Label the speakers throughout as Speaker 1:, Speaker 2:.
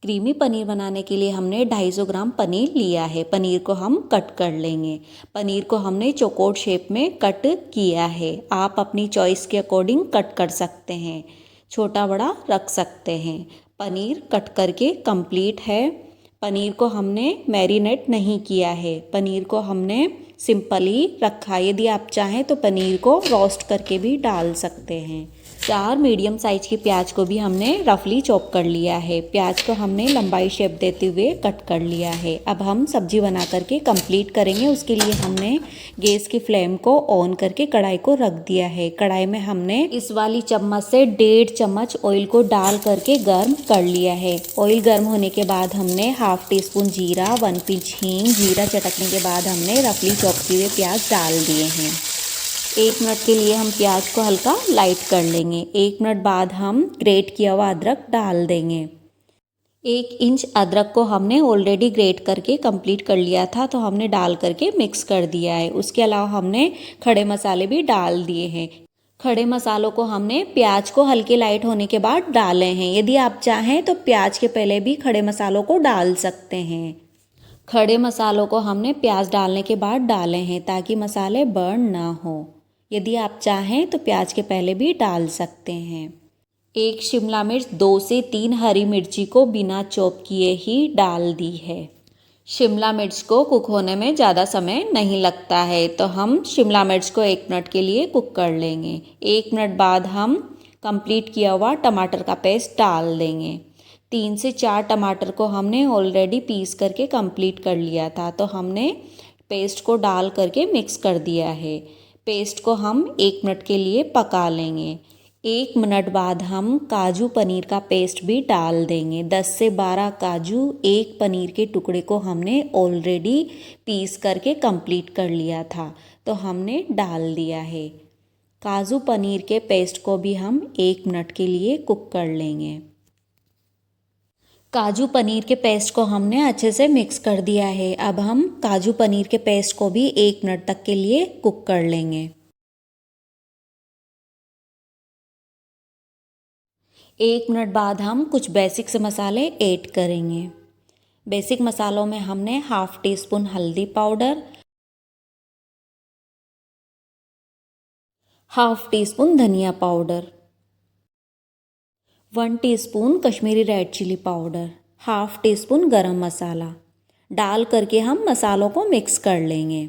Speaker 1: Creamy paneer बनाने के लिए हमने 250 ग्राम पनीर लिया है। पनीर को हम कट कर लेंगे। पनीर को हमने चौकोर शेप में कट किया है। आप अपनी चॉइस के अकॉर्डिंग कट कर सकते हैं, छोटा बड़ा रख सकते हैं। पनीर कट करके कंप्लीट है। पनीर को हमने मैरिनेट नहीं किया है, पनीर को हमने सिंपल ही रखा। यदि आप चाहें तो पनीर को रोस्ट करके भी डाल सकते हैं। 4 मीडियम साइज की प्याज को भी हमने रफली चॉप कर लिया है। प्याज को हमने लंबाई शेप देते हुए कट कर लिया है। अब हम सब्जी बना करके कंप्लीट करेंगे। उसके लिए हमने गैस की फ्लेम को ऑन करके कढ़ाई को रख दिया है। कढ़ाई में हमने इस वाली चम्मच से 1.5 चम्मच ऑयल को डाल करके गर्म कर लिया है। ऑयल गर्म होने के बाद हमने हाफ टी स्पून जीरा, 1 पिंच हींग, जीरा चटकने के बाद हमने रफली चॉप किए हुए प्याज डाल दिए हैं। 1 मिनट के लिए हम प्याज को हल्का लाइट कर लेंगे। 1 मिनट बाद हम ग्रेट किया हुआ अदरक डाल देंगे। 1 इंच अदरक को हमने ऑलरेडी ग्रेट करके कंप्लीट कर लिया था, तो हमने डाल करके मिक्स कर दिया है। उसके अलावा हमने खड़े मसाले भी डाल दिए हैं। खड़े मसालों को हमने प्याज को हल्के लाइट होने के बाद डाले हैं। यदि आप चाहें तो प्याज के पहले भी खड़े मसालों को डाल सकते हैं। खड़े मसालों को हमने प्याज डालने के बाद डाले हैं ताकि मसाले बर्न ना हो। यदि आप चाहें तो प्याज के पहले भी डाल सकते हैं। 1 शिमला मिर्च, 2 से 3 हरी मिर्ची को बिना चॉप किए ही डाल दी है। शिमला मिर्च को कुक होने में ज़्यादा समय नहीं लगता है, तो हम शिमला मिर्च को 1 मिनट के लिए कुक कर लेंगे। 1 मिनट बाद हम कंप्लीट किया हुआ टमाटर का पेस्ट डाल देंगे। 3 से 4 टमाटर को हमने ऑलरेडी पीस करके कंप्लीट कर लिया था, तो हमने पेस्ट को डाल करके मिक्स कर दिया है। पेस्ट को हम 1 मिनट के लिए पका लेंगे। 1 मिनट बाद हम काजू पनीर का पेस्ट भी डाल देंगे। 10 से 12 काजू, 1 पनीर के टुकड़े को हमने ऑलरेडी पीस करके कंप्लीट कर लिया था, तो हमने डाल दिया है। काजू पनीर के पेस्ट को भी हम 1 मिनट के लिए कुक कर लेंगे। काजू पनीर के पेस्ट को हमने अच्छे से मिक्स कर दिया है। अब हम काजू पनीर के पेस्ट को भी 1 मिनट तक के लिए कुक कर लेंगे। 1 मिनट बाद हम कुछ बेसिक से मसाले ऐड करेंगे। बेसिक मसालों में हमने हाफ टी स्पून हल्दी पाउडर, हाफ टी स्पून धनिया powder, 1 teaspoon Kashmiri red chilli powder, half teaspoon garam masala डाल करके हम मसालों को मिक्स कर लेंगे।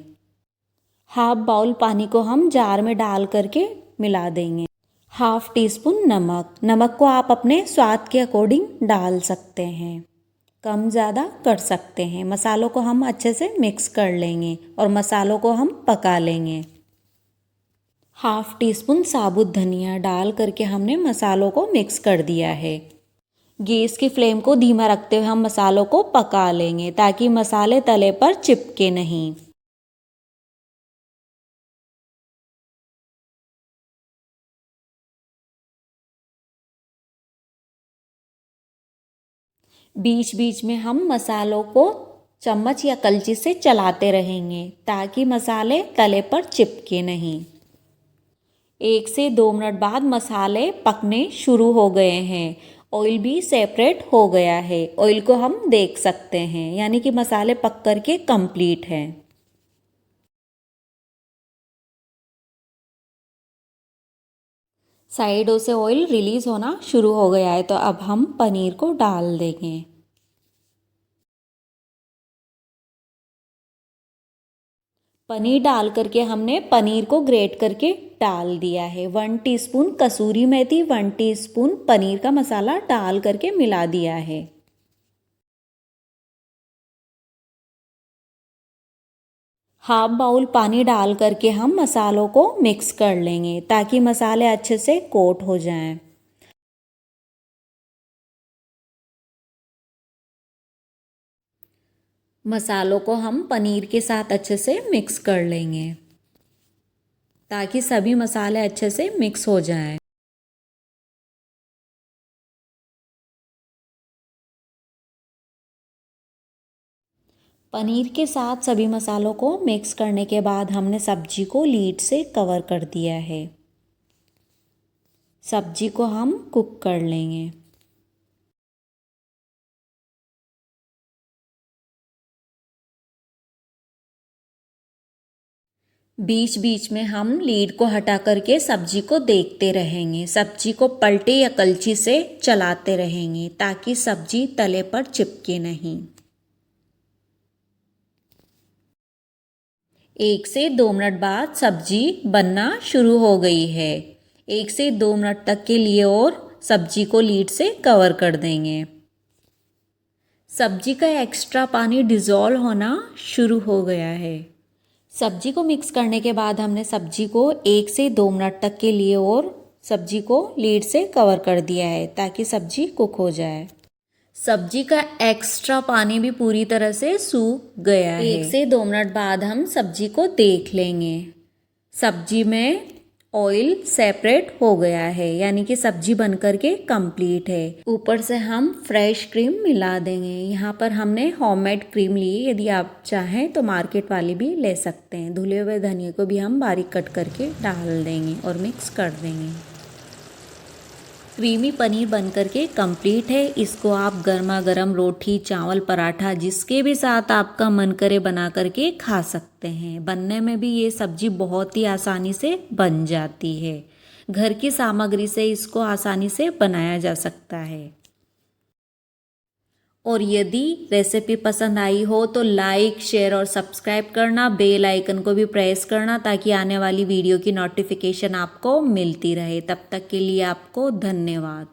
Speaker 1: हाफ बाउल पानी को हम जार में डाल करके मिला देंगे। हाफ टी स्पून नमक, नमक को आप अपने स्वाद के अकॉर्डिंग डाल सकते हैं, कम ज़्यादा कर सकते हैं। मसालों को हम अच्छे से मिक्स कर लेंगे और मसालों को हम पका लेंगे। हाफ टी स्पून साबुत धनिया डाल करके हमने मसालों को मिक्स कर दिया है। गैस की फ्लेम को धीमा रखते हुए हम मसालों को पका लेंगे ताकि मसाले तले पर चिपके नहीं। बीच बीच में हम मसालों को चम्मच या कलची से चलाते रहेंगे ताकि मसाले तले पर चिपके नहीं। 1 से 2 मिनट बाद मसाले पकने शुरू हो गए हैं। ऑयल भी सेपरेट हो गया है। ऑयल को हम देख सकते हैं, यानी कि मसाले पक करके कंप्लीट हैं। साइडों से ऑयल रिलीज होना शुरू हो गया है, तो अब हम पनीर को डाल देंगे। पनीर डाल करके हमने पनीर को ग्रेट करके डाल दिया है। 1 टीस्पून कसूरी मेथी, 1 टीस्पून पनीर का मसाला डाल करके मिला दिया है। हाफ बाउल पानी डाल करके हम मसालों को मिक्स कर लेंगे ताकि मसाले अच्छे से कोट हो जाएं। मसालों को हम पनीर के साथ अच्छे से मिक्स कर लेंगे ताकि सभी मसाले अच्छे से मिक्स हो जाएं। पनीर के साथ सभी मसालों को मिक्स करने के बाद हमने सब्जी को लीड से कवर कर दिया है। सब्जी को हम कुक कर लेंगे। बीच बीच में हम लीड को हटा करके सब्जी को देखते रहेंगे। सब्जी को पलटे या कलछी से चलाते रहेंगे ताकि सब्जी तले पर चिपके नहीं। 1 से 2 मिनट बाद सब्जी बनना शुरू हो गई है। 1 से 2 मिनट तक के लिए और सब्जी को लीड से कवर कर देंगे। सब्जी का एक्स्ट्रा पानी डिज़ोल्व होना शुरू हो गया है। सब्जी को मिक्स करने के बाद हमने सब्जी को 1 से 2 मिनट तक के लिए और सब्जी को लीड से कवर कर दिया है ताकि सब्जी कुक हो जाए। सब्जी का एक्स्ट्रा पानी भी पूरी तरह से सूख गया है। 1 से 2 मिनट बाद हम सब्जी को देख लेंगे। सब्जी में ऑयल सेपरेट हो गया है, यानी कि सब्जी बन करके कंप्लीट है। ऊपर से हम फ्रेश क्रीम मिला देंगे। यहाँ पर हमने होममेड क्रीम ली है, यदि आप चाहें तो मार्केट वाली भी ले सकते हैं। धुले हुए धनिया को भी हम बारीक कट करके डाल देंगे और मिक्स कर देंगे। क्रीमी पनीर बन करके कंप्लीट है। इसको आप गर्मा गर्म रोटी, चावल, पराठा जिसके भी साथ आपका मन करे बना करके खा सकते हैं। बनने में भी ये सब्जी बहुत ही आसानी से बन जाती है। घर की सामग्री से इसको आसानी से बनाया जा सकता है। और यदि रेसिपी पसंद आई हो तो लाइक, शेयर और सब्सक्राइब करना, बेल आइकन को भी प्रेस करना ताकि आने वाली वीडियो की नोटिफिकेशन आपको मिलती रहे। तब तक के लिए आपको धन्यवाद।